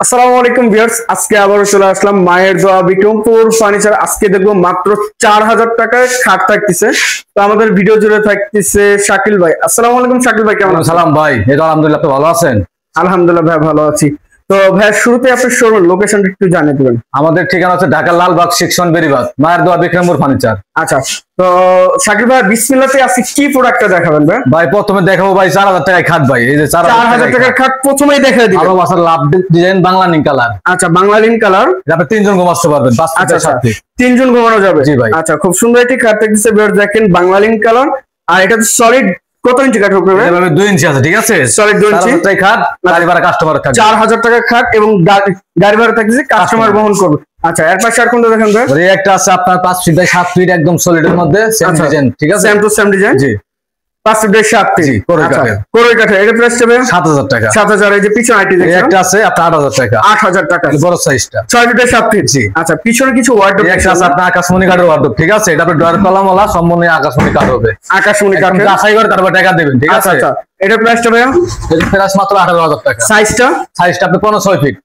আসসালামু আলাইকুম ভিউয়ার্স, আজকে আবারও চলে আসলাম মায়ের দোয়া বিক্রমপুর ফার্নিচার। আজকে দেখবো মাত্র 4000 টাকায় খাট থাকতেছে। তো আমাদের ভিডিও জুড়ে থাকতেছে শাকিল ভাই। আসসালামু আলাইকুম শাকিল ভাই, কেমন আছেন? সালাম ভাই, এই তো আলহামদুলিল্লাহ, আপনি ভালো আছেন? আলহামদুলিল্লাহ ভাই, ভালো আছি। তো ভাই শুরুতে আপনার শোরুম লোকেশনটা একটু জানিয়ে দিবেন। আমাদের ঠিকানা হচ্ছে ঢাকা লালবাগ সেকশন বেরিবাদ, মায়ের দোয়া বিক্রমপুর ফার্নিচার। আচ্ছা, তো শাকিল ভাই বিসমিল্লাহতে আজকে কি প্রোডাক্টটা দেখাবেন ভাই? ভাই প্রথমে দেখাবো ভাই 4000 টাকায় খাট। ভাই এই যে 4000 টাকার খাট প্রথমেই দেখাই দিবেন। ভালো মাছের লাভ ডিজাইন, বাংলা লিঙ্ক কালার। আচ্ছা, বাংলা লিঙ্ক কালার। আপনি তিনজন ঘুমাতে পারবেন। আচ্ছা, তিনজন ঘুমানো যাবে। জি ভাই। আচ্ছা, খুব সুন্দর একটি খাট দেখতেছে ভিউয়ার্স, দেখেন বাংলা লিঙ্ক কালার। আর এটা তো সলিড কত ইঞ্চি কাঠ হবে? এভাবে 2 ইঞ্চি আছে, ঠিক আছে? সলিড 2 ইঞ্চি খাট, গাড়ি ভাড়া কাস্টমার থাকবে। 4000 টাকা খাট এবং গাড়ি ভাড়া থাকতেছে কাস্টমার বহন করবে। আচ্ছা, এর পাশে আর কোনটা দেখেন ভাই? এই একটা আছে আপনার 5 ফিট বাই 7 ফিট একদম সলিডের মধ্যে, সেম ডিজাইন, ঠিক আছে? Same to same design. জি, 5 ফিট বাই 7 ফিট। জি, কোরই কাঠের। এটা প্রাইস হবে 7000 টাকা। 7000। এই যে পিছনে আইটি দেখছেন, একটা আছে আপনার 8000 টাকা। 8000 টাকা বড় সাইজটা 6 ফিট বাই 7 ফিট। জি। আচ্ছা, পিছনে কিছু ওয়ার্ডরোব একটা আছে আপনার আকাশমণি কাঠের ওয়ার্ডরোব, ঠিক আছে? এটা আপনার ডয়ার কলামওয়ালা, সম্পূর্ণ আকাশমণি কাঠ হবে। আকাশমণি কাঠের যাচাই করে তারপর টাকা দিবেন, ঠিক আছে? আচ্ছা, এটা প্রাইসটা ভাই? এর প্রাইস মাত্র 18000 টাকা। সাইজটা আপনি 6 ফিট।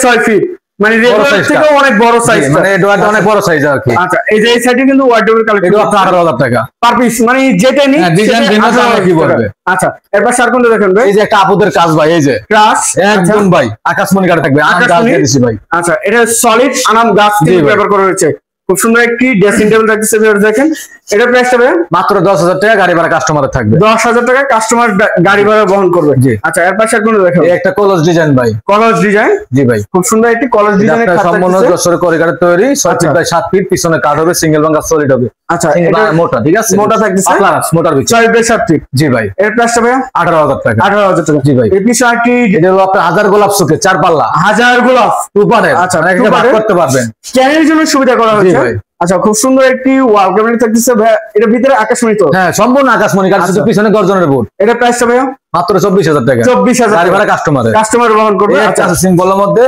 6 ফিট, মানে রেগুলার থেকে অনেক বড় সাইজ, মানে ডয়ারটা অনেক বড় সাইজ আর কি। আচ্ছা, এই যে এই সাইডে কিন্তু ওয়ার্ডরোবের কালেকশন। এটা আপনার 18000 টাকা পার পিস, মানে যেটা নি ডিজাইন ভিন্ন দামে কি বলবে। আচ্ছা, এরপর আর কোনটা দেখেন ভাই? এই যে একটা আপুদের কাজ ভাই, এই যে ক্রাশ একদম ভাই আকাশমণি কাঠ থাকবে, আকাশ গাছ দিয়ে দিছি ভাই। আচ্ছা, এটা সলিড আনাম গাছ দিয়ে ব্যবহার করা হয়েছে। খুব সুন্দর একটি ড্রেসিং টেবিল থাকতেছে দেখেন। এটা প্রাইস হবে মাত্র 10000 টাকা, গাড়ি ভাড়া কাস্টমারের থাকবে। 10000 টাকা কাস্টমার গাড়ি ভাড়া বহন করবে। জি। আচ্ছা, এর পাশে আর কোনটা দেখেন? এই একটা কলস ডিজাইন ভাই, কলস ডিজাইন। জি ভাই, খুব সুন্দর একটি কলস ডিজাইনের খাট সম্পূর্ণ থাকতেছে। যশোরে করিডোরের তৈরি, 6 ফিট বাই 7 ফিট, পিছনে কাঠ হবে, সিঙ্গেল ভাঙা সলিড হবে। আচ্ছা, এটা এটা মোটা, ঠিক আছে? মোটা থাকতেছে, মোটার ভিতরে 6 ফিট 7 ফিট। জি ভাই। এর প্রাইসটা ভাই 18000 টাকা। 18000 টাকা। জি ভাই। এই পিছনে একটি এটা হলো আপনার 1000 গোলাপ সুকে 4 পাল্লা, 1000 গোলাপ টুপারের। আচ্ছা, একটা ভাগ করতে পারবেন, ক্যানের জন্য সুবিধা করা হয়েছে। ভাই। আচ্ছা, খুব সুন্দর একটি ওয়াল ক্যাবিনেট থাকতেছে ভাই। এটা ভিতরে আকাশমণি তো? হ্যাঁ, সম্পূর্ণ আকাশমণি কাঠ, শুধু পিছনে গর্জনের বোর্ড। এটা প্রাইসটা ভাই মাত্র 24000 টাকা। 24000 গাড়ি ভাড়া কাস্টমারের বহন করবে। আচ্ছা, আচ্ছা, সিম্পলের মধ্যে,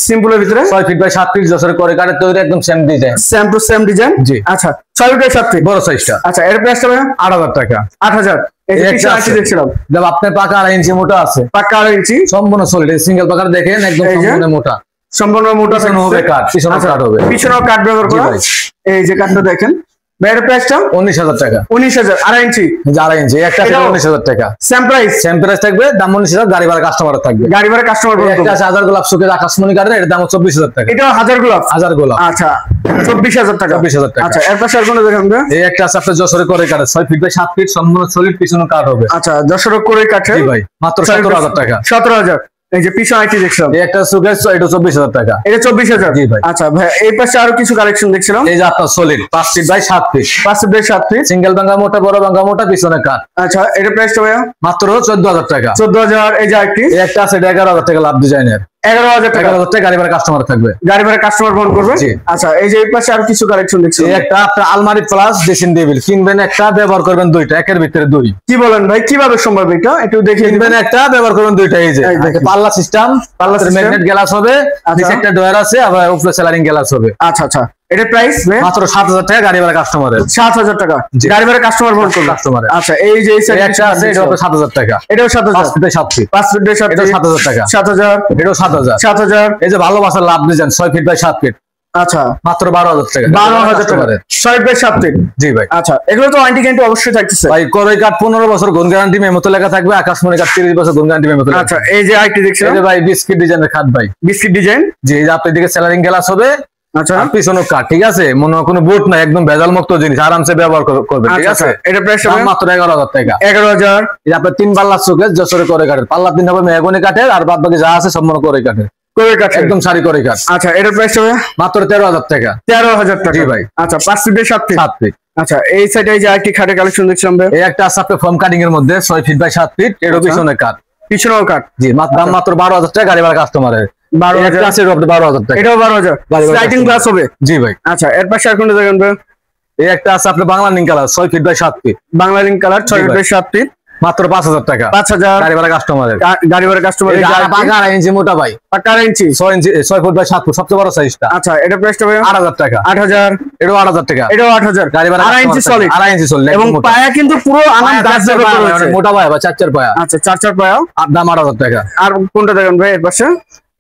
সিম্পলের ভিতরে 6 ফিট বাই 7 ফিট যশোরে করে কাঠের তৈরি, একদম same design, same to same design. জি। আচ্ছা, 6 ফিট বাই 7 ফিট বড় সাইজটা। আচ্ছা, এর প্রাইসটা ভাই 8000 টাকা। 8000। এই যে একটা পিছনে আছে। দেখছিলাম দেব আপনার পাকা 2.5 ইঞ্চি মোটা আছে, পাক্কা 2.5 ইঞ্চি সম্পূর্ণ সলিড, সিঙ্গেল পাকার দেখেন, একদম এই যে। সম্পূর্ণ মোটা। সম্পূর্ণ মোটা পিছনে হবে কাঠ, পিছনে কাঠ হবে। পিছনেও কাঠ ব্যবহার জি করা। ভাই। এই যে কাঠটা দেখেন ভাই, এর প্রাইসটা 19000 টাকা। 19000। 2.5 ইঞ্চি, 2.5 ইঞ্চি একটা আছে, এটাও 19000 টাকা। Same price. সেম প্রাইস থাকবে, দাম 19000, গাড়ি ভাড়া কাস্টমারের থাকবে। গাড়ি ভাড়া কাস্টমার বহন একটা করবে। আছে 1000 গোলাপ সুকে আকাশমণি কাঠের, এর দাম 24000 টাকা। এটাও 1000 গোলাপ। 1000 গোলাপ। আচ্ছা, 24000 টাকা। 24000 টাকা। আচ্ছা, এর পাশে আর কোনটা দেখেন ভাই? এই একটা আছে আপনার যশোরে করে কাঠের, 6 ফিট বাই 7 ফিট, সম্পূর্ণ সলিড, পিছনে কাঠ হবে। আচ্ছা, যশোর করে কাঠের। জি ভাই, মাত্র 17000 টাকা। 17000। এই যে পিছনে আইটি দেখছিলাম, এই একটা সুকে, এটা 24000 টাকা। এটা 24000। জি ভাই। আচ্ছা ভাই, এই পাশে আরো কিছু কালেকশন দেখছিলাম। এই যে আপনার solid 5 feet by 7 feet, 5 feet by 7 feet, single ভাঙা মোটা, বড় ভাঙা মোটা, পিছনে কাঠ। আচ্ছা, এটা প্রাইসটা ভাইয়া মাত্র 14000 টাকা। 14000। এই যে আইটি এই একটা আছে, এটা 11000 টাকা লাভ ডিজাইনের। 11000 টাকা 11000 টাকা গাড়ি ভাড়া কাস্টমার থাকবে। গাড়ি ভাড়া কাস্টমার বহন করবে। জি। আচ্ছা, এই যে এই পাশে আর কিছু কালেকশন দেখছি। এই একটা আপনার আলমারি প্লাস ড্রেসিং টেবিল, কিনবেন একটা, ব্যবহার করবেন দুইটা, একের ভিতরে দুই। কি বলেন ভাই, কিভাবে সম্ভব এটা একটু দেখিয়ে কিনবেন দিবেন। একটা, ব্যবহার করবেন দুইটা। এই যে এই দেখেন। পাল্লা সিস্টেম, পাল্লা system। ম্যাগনেট গ্লাস হবে, নিচে একটা ডয়ার আছে, আবার উপরে সেলারিং গ্লাস হবে। আচ্ছা আচ্ছা, এটা প্রাইস মাত্র 7000 টাকা, গাড়ি ভাড়া কাস্টমারের। 7000 টাকা জি। গাড়ি ভাড়া কাস্টমার বহন করবে। কাস্টমারের। আচ্ছা, এই যে এই এই সাইড একটা আছে, এটা হবে 7000 টাকা। এটাও 7000। 5 ফিট 7 ফিট, 5 ফিট বাই 7 এটাও 7000 টাকা। 7000। এটাও 7000। 7000। এই যে ভালোবাসার love design, 6 feet by 7 feet, আচ্ছা, মাত্র 12000 টাকা। 12000 টাকা। 6 বাই 7 ফিট। জি ভাই। আচ্ছা, এগুলো তো ওয়ারেন্টি গ্যারান্টি অবশ্যই থাকতেছে। ভাই করই কাঠ 15 বছর গুণ গ্যারান্টি মেমোতে লেখা থাকবে, আকাশমণি কাঠ 30 বছর গুণ গ্যারান্টি মেমোতে লেখা আচ্ছা, থাকবে। এই যে আইটি দেখছেন, এই যে ভাই বিস্কিট ডিজাইনের খাট ভাই, বিস্কিট ডিজাইন। জি, এই যে আপনার দিকে সেলারিং গ্লাস হবে, আচ্ছা আর পিছনে কাঠ, ঠিক আছে? মনে কোনো বুট নাই, একদম ভেজাল মুক্ত জিনিস, আরামসে ব্যবহার করবে, ঠিক আছে? এটা প্রাইস দাম হবে মাত্র 11000 টাকা। 11000। এই যে আপনার 3 পাল্লার শোকেস যশোরে করে কাঠের, পাল্লা 3 হবে মেহগনি কাঠের, আর বাদ বাকি যা আছে সম্পূর্ণ করে কাঠের, করে কাঠের। একদম সারি করে কাঠ। আচ্ছা, এটা প্রাইস হবে মাত্র 13000 টাকা। 13000 টাকা। জি ভাই। আচ্ছা, 5 ফিট বাই 7 ফিট। 7 ফিট। আচ্ছা, এই সাইডে এই যে আইটি খাটের কালেকশন দেখছিলাম ভাই, এই একটা আছে আপনার ফোম কাটিং এর মধ্যে, 6 ফিট বাই 7 ফিট, এর পিছনে কাঠ। পিছনেও কাঠ। জি, দাম মাত্র 12000 টাকা, গাড়ি ভাড়া কাস্টমারের। 12000। একটা আছে 12000 টাকা। এটাও 12000। গাড়ি ভাড়া স্লাইডিং customer। গ্লাস হবে। জি ভাই। আচ্ছা, এর পাশে আর কোনটা দেখেন ভাই? এই একটা আছে আপনার Bangla link colour, 6 feet by 7 feet, Bangla link colour, 6 feet by 7 feet, মাত্র 5000 টাকা। 5000। গাড়ি ভাড়া কাস্টমারের। গাড়ি ভাড়া কাস্টমার। এই যে পাকা 2.5 ইঞ্চি মোটা ভাই, পাকা 2.5 ইঞ্চি, 6 ইঞ্চি, 6 ফুট বাই 7 ফুট, সবচেয়ে বড় সাইজটা। আচ্ছা, এটা প্রাইসটা ভাই 8000 টাকা। 8000। এটাও 8000 টাকা। এটাও 8000। গাড়ি ভাড়া 2.5 ইঞ্চি সলিড, 2.5 ইঞ্চি সলিড, এবং পায়া কিন্তু পুরো আনাম গাছ ব্যবহার করা হয়েছে। মোটা পায়া বা 4 পায়া। আচ্ছা, 4 পায়া। আর দাম 8000 টাকা। আর কোনটা দেখেন ভাই এর পাশে?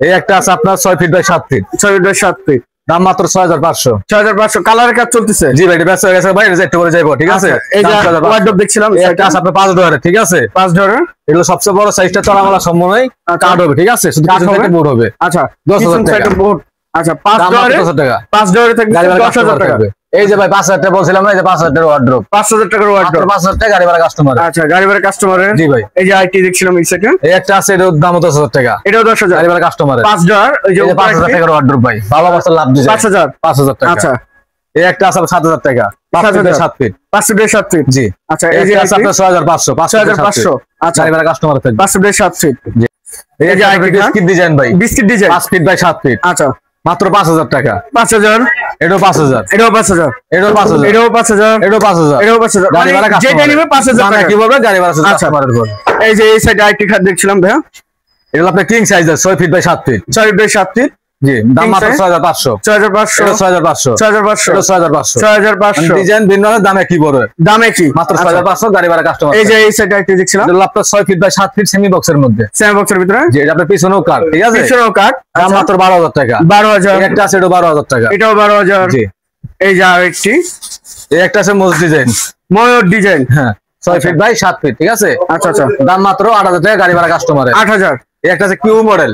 এই একটা আছে আপনার 6 feet by 7 feet. 6 feet by 7 feet, দাম মাত্র 6500। 6500 কালারের কাজ চলতেছে। জি ভাই, এটা ব্যস্ত হয়ে গেছে ভাই, রিজেক্ট করে যাইবো, ঠিক আছে। এই যে ওয়ার্ডরোব দেখছিলাম, এটা আছে আপনার 5 ডলারের, ঠিক আছে। 5 ডলার, এগুলো সবচেয়ে বড় সাইজটা চলামালা সম্ভব নয়, কাট হবে, ঠিক আছে। শুধু পিছন সাইডে বোর্ড হবে। আচ্ছা 10,000 টাকা বোর্ড। আচ্ছা 5 ডলারে 10,000 টাকা। 5 ডলারে থাকবে গাড়ি ভাড়া 10,000 টাকা। এই যে ভাই 5000 টাকা বলছিলাম না, এই যে 5000 টাকার ওয়ার্ডরোব, 5000 টাকার ওয়ার্ডরোব, 5000 টাকা গাড়ি ভাড়া কাস্টমার। আচ্ছা গাড়ি ভাড়া কাস্টমারের। জি ভাই, এই যে আইটি দেখছিলাম এই সেটা, এই একটা আছে, এর দাম 10,000 টাকা, এটাও 10,000 গাড়ি ভাড়া কাস্টমার। 5 ডলার, ওই যে 5000 টাকার ওয়ার্ডরোব ভাই, ভালো অবস্থা লাভ দিছে। 5000 টাকা। আচ্ছা এই একটা আছে 7000 টাকা, 5 ফিট 7 ফিট, 5 ফিট 7 ফিট। জি। আচ্ছা এই যে আছে আপনার 6500, 6500। আচ্ছা গাড়ি ভাড়া কাস্টমার থাকবে, 5 ফিট 7 ফিট। জি। এই যে আইটি বিস্কিট ডিজাইন ভাই, biscuit design 5 feet by 7 feet, আচ্ছা মাত্র 5000 টাকা। 5000, এটাও 5000, এটাও 5000, এটাও 5000, এটাও 5000, এটাও 5000, এটাও 5000। গাড়ি ভাড়া যেটা কাস্টমার নিবে 5000 টাকা। কি বলবে, গাড়ি ভাড়া শুধু আচ্ছা। কাস্টমারের উপর। এই যে এই সাইডে আইটি খাট দেখছিলাম ভাইয়া, এগুলো আপনার কিং সাইজের 6 feet by 7 feet, 6 feet by 7 feet. জি। দাম King মাত্র size? 6500, 6500, এটা 6500, 6500, এটা 6500, 6500। ডিজাইন ভিন্ন, দামে কি বড়, দামে কি মাত্র 6500, গাড়ি ভাড়া কাস্টমার। এই যে এই সাইডে আইটি দেখছিলাম, এটা আপনার 6 ফিট বাই 7 ফিট সেমি বক্সের মধ্যে, সেম বক্সের ভিতরে, যে এটা আপনার পিছনেও কাট, ঠিক আছে। পিছনেও কাট, দাম মাত্র 12000 টাকা। 12000, একটা আছে, এটা 12000 টাকা, এটাও 12000। জি। এই যে আরেকটি এই একটা আছে মোজ ডিজাইন, ময়ূর ডিজাইন, হ্যাঁ 6 ফিট বাই 7 ফিট, ঠিক আছে। আচ্ছা আচ্ছা দাম মাত্র 8000 টাকা, গাড়ি ভাড়া কাস্টমারের। 8000। এই একটা আছে Q model,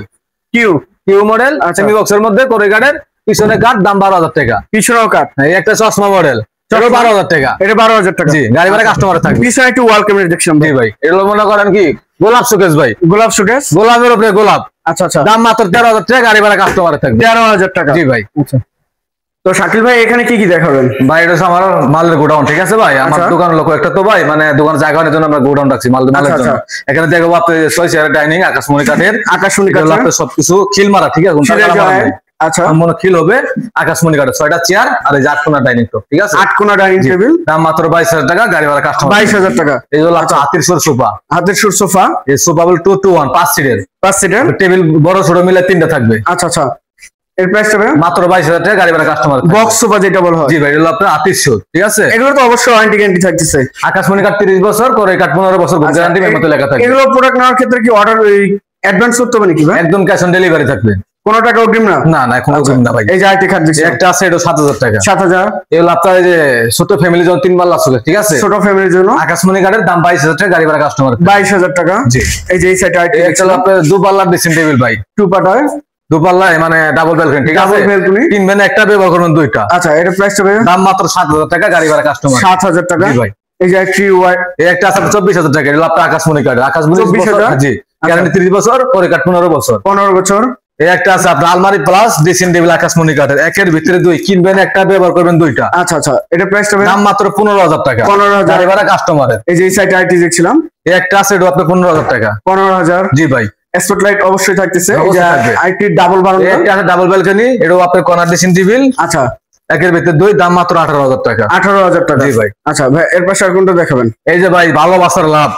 Q Q model semi বক্সের মধ্যে করে গাড়ির পিছনে কাট, দাম 12000 টাকা। পিছনেও কাট। এই একটা চশমা মডেল, এটা 12000 টাকা, এটা 12000 টাকা। জি। গাড়ি ভাড়া কাস্টমারের থাকবে। পিছনে একটু ওয়াল ক্যামেরা দেখছিলাম জি ভাই, এগুলো মনে করেন কি গোলাপ শোকেস ভাই, গোলাপ শোকেস, গোলাপের উপরে গোলাপ। আচ্ছা আচ্ছা দাম মাত্র 13000 টাকা, গাড়ি ভাড়া কাস্টমারের থাকবে। 13000 টাকা। জি ভাই। আচ্ছা তো শাকিল ভাই এখানে কি কি দেখাবেন? ভাই এটা হচ্ছে আমার মালের গোডাউন, ঠিক আছে ভাই। আমার আচ্ছা। দোকান লোক একটা তো ভাই, মানে দোকান জায়গার জন্য আমরা গোডাউন রাখছি মালের জন্য। এখানে দেখো আপনি 6 চেয়ারের ডাইনিং, আকাশমণি কাঠের, আকাশমণি কাঠের, আপনার সবকিছু খিল মারা, ঠিক আছে। আচ্ছা মনে খিল হবে, আকাশমণি কাঠের 6টা চেয়ার আর এই যে 8 কোণা ডাইনিং টপ, ঠিক আছে। 8 কোণা ডাইনিং টেবিল, দাম মাত্র 22000 টাকা, গাড়ি ভাড়া কাস্টমার 22000 টাকা। এই হলো আপনার হাতির সুর সোফা, হাতের সুর সোফা, এই সোফা বল 2 to 1 5 সিটের, 5 সিটার টেবিল বড় ছোট মিলে 3টা থাকবে। আচ্ছা আচ্ছা এর প্রাইসটা ভাই? মাত্র 22000 টাকা, গাড়ি ভাড়া কাস্টমার। বক্স সোফা যেটা বলা হয়, জি ভাই, এটা হলো আপনার হাতির সুর, ঠিক আছে। এগুলো তো অবশ্যই ওয়ারেন্টি গ্যারান্টি থাকতেছে। আকাশমণি কাঠ 30 বছর, করে কাঠ 15 বছর গ্যারান্টি মতো লেখা থাকবে। এগুলো প্রোডাক্ট নেওয়ার ক্ষেত্রে কি অর্ডার অ্যাডভান্স করতে হবে নাকি ভাই? একদম ক্যাশ অন ডেলিভারি থাকবে, কোনো টাকা অগ্রিম না? না না কোনো অগ্রিম না ভাই। এই যে আইটি খাট দিচ্ছি, একটা আছে, এটা 7000 টাকা, 7000। এগুলো আপনার এই যে ছোট ফ্যামিলির জন্য 3 মাল্লা আছে, ঠিক আছে। ছোট ফ্যামিলির জন্য আকাশমণি কাঠের দাম 22000 টাকা, গাড়ি ভাড়া কাস্টমার 22000 টাকা। জি। এই যে এই সাইড আইটি একটা হলো আপনার 2 পাল্লার ড্রেসিং টেবিল ভাই, 2 পাটার, 2 পাল্লা মানে ডাবল ব্যালকনি, ঠিক আছে। ডাবল ব্যালকনি, কিনবেন একটা, ব্যবহার করবেন 2টা। আচ্ছা এর প্রাইসটা ভাই? দাম মাত্র 7000 টাকা, গাড়ি ভাড়া কাস্টমার 7000 টাকা। জি ভাই। এই যে একটি এই একটা আছে 24000 টাকা, এটা আপনার আকাশমণি কাঠ, আকাশমণি 24,000? জি, গ্যারান্টি 30 বছর, করে কাঠ 15 বছর। 15 বছর। এই একটা আছে আপনার আলমারি প্লাস ড্রেসিং টেবিল আকাশমণি কাঠের, একের ভিতরে 2, কিনবেন একটা, ব্যবহার করবেন 2টা। আচ্ছা আচ্ছা এটার প্রাইসটা ভাই? দাম মাত্র 15000 টাকা, 15000 গাড়ি ভাড়া কাস্টমারের। এই যে এই সাইড আইটি দেখছিলাম, এই একটা আছে, এটা আপনার 15000 টাকা। 15000। জি ভাই। স্পটলাইট অবশ্যই থাকতেছে। এই যে অবশ্যই থাকবে। আইটি ডাবল এই বারান্দা, একটা আছে ডাবল ব্যালকনি, এটাও আপনার কর্নার ড্রেসিং টেবিল, আচ্ছা একের ভিতরে 2, দাম মাত্র 18000 টাকা। 18000 টাকা। জি ভাই। আচ্ছা ভাই এর পাশে আর কোনটা দেখাবেন? এই যে ভাই ভালোবাসার লাভ,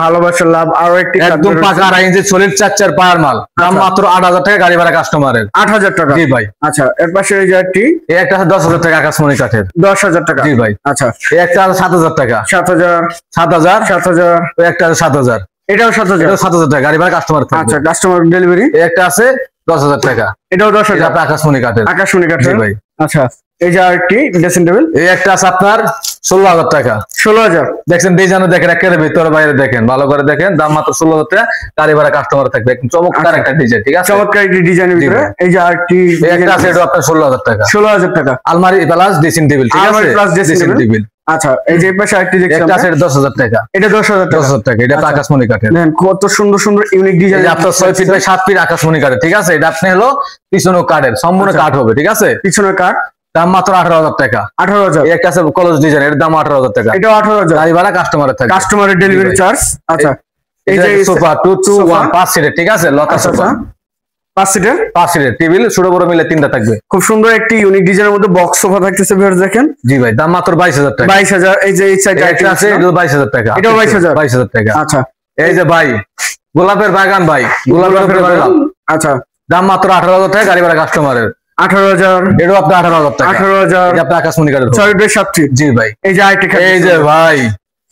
ভালোবাসার লাভ, আরো একটি একদম পাকা আড়াই ইঞ্চি সলিড 4 পায়ার মাল, দাম আচ্ছা। মাত্র 8000 টাকা, গাড়ি ভাড়া কাস্টমারের 8000 টাকা। জি ভাই। আচ্ছা এর পাশে এই যে একটি এই একটা আছে 10000 টাকা আকাশমণি কাঠের, 10000 টাকা। জি ভাই। আচ্ছা এই একটা আছে 7000 টাকা, 7000, 7000, 7000, ওই একটা আছে 7000, এটাও 7000। এটাও 7000 টাকা, গাড়ি ভাড়া কাস্টমার থাকবে। আচ্ছা কাস্টমার ডেলিভারি। এই একটা আছে 10000 টাকা, এটাও এটা 10000 আপনার আকাশমণি কাঠের। আকাশমণি জি কাঠের। ভাই। আচ্ছা এই যে আরেকটি ড্রেসিং টেবিল, এই একটা আছে আপনার 16000 টাকা, 16000। দেখছেন ডিজাইন দেখেন, একেবারে ভিতরে বাইরে দেখেন, ভালো করে দেখেন, দাম মাত্র 16000 টাকা, গাড়ি ভাড়া কাস্টমার থাকবে। একদম চমৎকার একটা ডিজাইন, ঠিক আছে। চমৎকার একটি ডিজাইনের ভিতরে। এই যে আরেকটি এই একটা আছে, এটা আপনার 16000 টাকা, 16000 টাকা। আলমারি প্লাস ড্রেসিং টেবিল, ঠিক আছে। আলমারি plus dressing dressing table। Table. আচ্ছা এই যে পাশে আরেকটি দেখছিলাম, একটা আছে, এটা 10000 টাকা, এটা 10000 টাকা। 10000 টাকা, এটা আপনার আচ্ছা। আকাশমণি কাঠের। দেখেন কত সুন্দর সুন্দর ইউনিক এই ডিজাইন। যে আপনার 6 ফিট বাই 7 ফিট আকাশমণি কাঠের, ঠিক আছে। এটা আপনি হলো পিছনেও কাঠের, সম্পূর্ণ আচ্ছা। কাঠ হবে, ঠিক আছে। পিছনে কাঠ, দাম মাত্র 18000 টাকা। 18000। এই একটা আছে কলস ডিজাইন, এর দাম 18000 টাকা, এটাও 18000। গাড়ি ভাড়া কাস্টমারের থাকবে। কাস্টমারের ডেলিভারি জি ভাই। চার্জ। আচ্ছা এই যে সোফা 2 to সোফা। 1 5 সিটের, ঠিক আছে। লতা আচ্ছা সোফা 5 সিটের, 5 সিটের, টেবিল ছোট বড় মিলে 3টা থাকবে। খুব সুন্দর একটি ইউনিক ডিজাইনের মধ্যে বক্স সোফা থাকতেছে। ভিউয়ার্স দেখেন জি ভাই, দাম মাত্র 22000 টাকা। 22000। এই যে এই সাইডে একটা আছে, এটা 22000 টাকা, এটাও 22000 22000 টাকা। আচ্ছা এই যে ভাই গোলাপের বাগান ভাই, গোলাপের উপরে গোলাপ, আচ্ছা দাম মাত্র 18000 টাকা, গাড়ি ভাড়া কাস্টমারের। 18000, এটাও আপনার 18000 টাকা, 18000। এটা আপনার আকাশমণি কাঠের। 6 ফিট 7 ফিট। জি ভাই। এই যে আইটি খাট, এই যে ভাই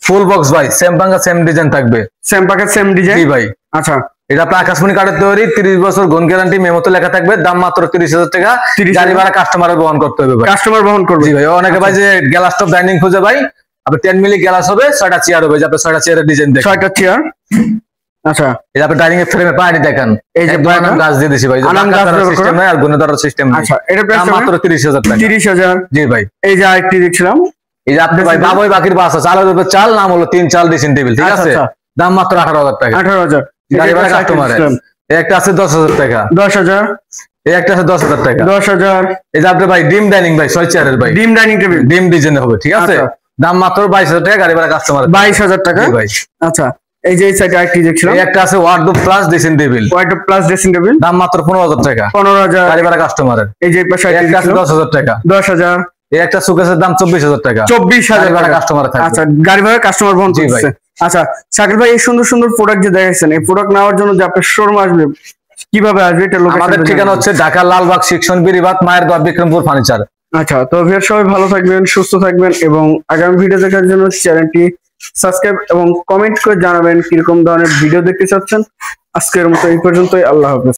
ফুল বক্স ভাই, সেম পাঙ্গা সেম ডিজাইন থাকবে। Same packet same design. জি ভাই। আচ্ছা এটা আপনার আকাশমণি কাঠের তৈরি, 30 বছর গুণ গ্যারান্টি, মেমোতে লেখা থাকবে, দাম মাত্র 30,000 টাকা। 30,000 গাড়ি ভাড়া কাস্টমারের বহন করতে হবে ভাই। কাস্টমার বহন করবে। জি ভাই, অনেকে ভাই যে গ্লাস টপ ডাইনিং খুঁজে ভাই, আপনি 10 মিলি গ্লাস হবে, 6টা চেয়ার হবে, যে আপনি 6টা চেয়ারের ডিজাইন দেখেন, 6টা চেয়ার। আচ্ছা, এই যে আপনি ডাইনিং এর ফ্রেমে পানি দেখেন, এই যে বানান গাছ দিয়ে দিছি ভাই, যে আনাম গাছ ব্যবহার সিস্টেম নাই আর গুণে ধরার সিস্টেম নাই। আচ্ছা, এটা দাম মাত্র 30,000 টাকা। 30,000। জি ভাই, এই যে আরেকটি দেখছিলাম, এই যে আপনি ভাই বাবুই বাকির বাস আছে, চালের উপর চাল, নাম হলো 3 চাল ড্রেসিং টেবিল, ঠিক আচ্ছা, আছে, আচ্ছা। দাম মাত্র 18,000 টাকা। 18,000। গাড়ি ভাড়া কাস্টমারের। এই একটা আছে 10,000 টাকা। 10,000। এই একটা আছে 10,000 টাকা। 10,000। এই যে আপনি ভাই ডিম ডাইনিং ভাই 6 চেয়ারের ভাই, ডিম ডাইনিং টেবিল, ডিম ডিজাইন হবে, ঠিক আছে, আচ্ছা। দাম মাত্র 22,000 টাকা। গাড়ি ভাড়া কাস্টমার 22,000 টাকা। জি ভাই। আচ্ছা, এই যে এই সাইডে আরেকটি দেখছিলাম, এই একটা আছে wardrobe plus dressing table, white plus dressing table, দাম মাত্র 15,000 টাকা। 15,000। গাড়ি ভাড়া কাস্টমারের। এই যে এই পাশে এই আরেকটি একটা আছে দেখছিলাম, 10,000 টাকা। 10,000। এই একটা সুকেসের দাম 24,000 টাকা। 24,000 গাড়ি ভাড়া টাকা। কাস্টমার থাকবে। আচ্ছা, গাড়ি ভাড়া কাস্টমার বহন জি ভাই। করছে। আচ্ছা শাকিল ভাই, এই সুন্দর সুন্দর প্রোডাক্ট যে দেখাচ্ছেন, এই প্রোডাক্ট নেওয়ার জন্য যে আপনার শোরুম আসবে, কিভাবে আসবে এটা লোকেশন? আমাদের ঠিকানা হচ্ছে ঢাকা লালবাগ সেকশন বেরিবাগ, মায়ের দোয়া, বিক্রমপুর ফার্নিচার। আচ্ছা, তো ভিউয়ার সবাই ভালো থাকবেন, সুস্থ থাকবেন এবং আগামী ভিডিও দেখার জন্য চ্যানেলটি সাবস্ক্রাইব এবং কমেন্ট করে জানাবেন কিরকম ধরনের ভিডিও দেখতে চাচ্ছেন। আজকের মতো এই পর্যন্তই, আল্লাহ হাফেজ।